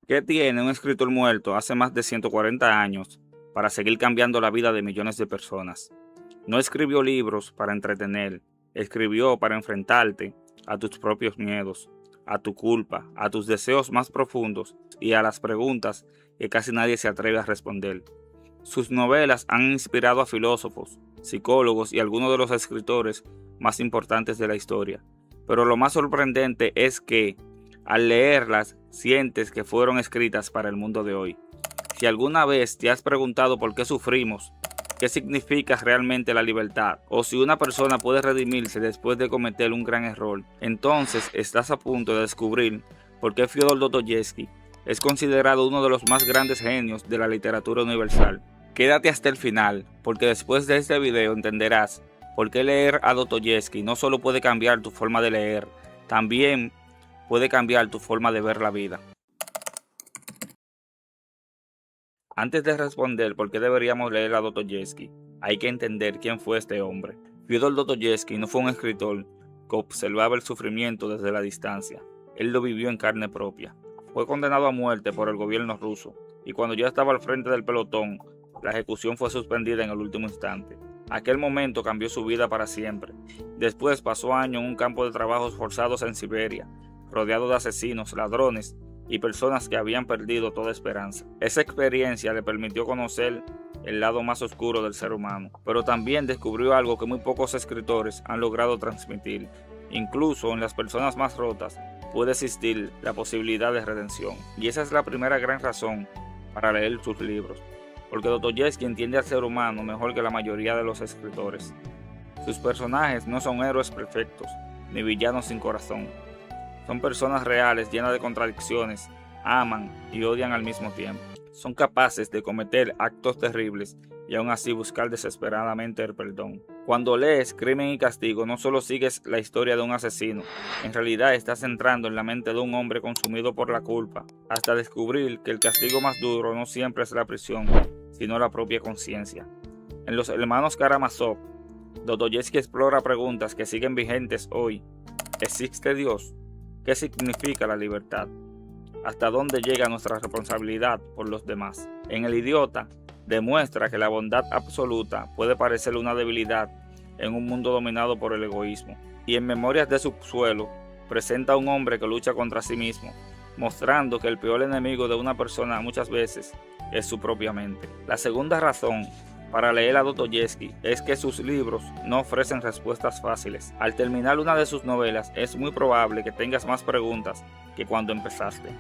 ¿Qué tiene un escritor muerto hace más de 140 años para seguir cambiando la vida de millones de personas? No escribió libros para entretener, escribió para enfrentarte a tus propios miedos, a tu culpa, a tus deseos más profundos y a las preguntas que casi nadie se atreve a responder. Sus novelas han inspirado a filósofos, psicólogos y algunos de los escritores más importantes de la historia. Pero lo más sorprendente es que, al leerlas, sientes que fueron escritas para el mundo de hoy. Si alguna vez te has preguntado por qué sufrimos, qué significa realmente la libertad, o si una persona puede redimirse después de cometer un gran error, entonces estás a punto de descubrir por qué Fyodor Dostoyevsky es considerado uno de los más grandes genios de la literatura universal. Quédate hasta el final, porque después de este video entenderás por qué leer a Dostoyevsky no solo puede cambiar tu forma de leer, también puede cambiar tu forma de ver la vida. Antes de responder por qué deberíamos leer a Dostoyevsky, hay que entender quién fue este hombre. Fyodor Dostoyevsky no fue un escritor que observaba el sufrimiento desde la distancia. Él lo vivió en carne propia. Fue condenado a muerte por el gobierno ruso, y cuando ya estaba al frente del pelotón, la ejecución fue suspendida en el último instante. Aquel momento cambió su vida para siempre. Después pasó años en un campo de trabajos forzados en Siberia, rodeado de asesinos, ladrones y personas que habían perdido toda esperanza. Esa experiencia le permitió conocer el lado más oscuro del ser humano, pero también descubrió algo que muy pocos escritores han logrado transmitir. Incluso en las personas más rotas puede existir la posibilidad de redención. Y esa es la primera gran razón para leer sus libros, porque Dostoyevsky entiende al ser humano mejor que la mayoría de los escritores. Sus personajes no son héroes perfectos, ni villanos sin corazón. Son personas reales llenas de contradicciones, aman y odian al mismo tiempo. Son capaces de cometer actos terribles y aún así buscar desesperadamente el perdón. Cuando lees Crimen y Castigo, no solo sigues la historia de un asesino, en realidad estás entrando en la mente de un hombre consumido por la culpa, hasta descubrir que el castigo más duro no siempre es la prisión, sino la propia conciencia. En Los Hermanos Karamazov, Dostoyevsky explora preguntas que siguen vigentes hoy. ¿Existe Dios? ¿Qué significa la libertad? ¿Hasta dónde llega nuestra responsabilidad por los demás? En El Idiota, demuestra que la bondad absoluta puede parecer una debilidad en un mundo dominado por el egoísmo. Y en Memorias de Subsuelo, presenta a un hombre que lucha contra sí mismo, mostrando que el peor enemigo de una persona muchas veces es su propia mente. La segunda razón para leer a Dostoyevsky es que sus libros no ofrecen respuestas fáciles. Al terminar una de sus novelas es muy probable que tengas más preguntas que cuando empezaste.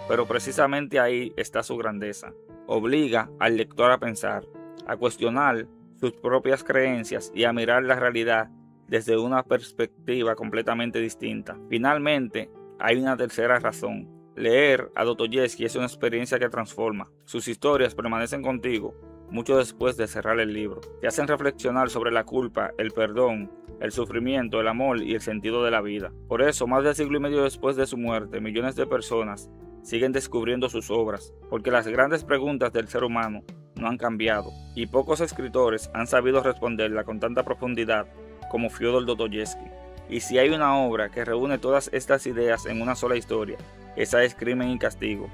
Pero precisamente ahí está su grandeza. Obliga al lector a pensar, a cuestionar sus propias creencias y a mirar la realidad desde una perspectiva completamente distinta. Finalmente, hay una tercera razón. Leer a Dostoyevsky es una experiencia que transforma. Sus historias permanecen contigo mucho después de cerrar el libro. Te hacen reflexionar sobre la culpa, el perdón, el sufrimiento, el amor y el sentido de la vida. Por eso, más de siglo y medio después de su muerte, millones de personas siguen descubriendo sus obras, porque las grandes preguntas del ser humano no han cambiado, y pocos escritores han sabido responderla con tanta profundidad como Fyodor Dostoyevsky. Y si hay una obra que reúne todas estas ideas en una sola historia, esa es Crimen y Castigo.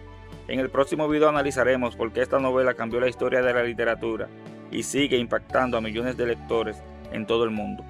En el próximo video analizaremos por qué esta novela cambió la historia de la literatura y sigue impactando a millones de lectores en todo el mundo.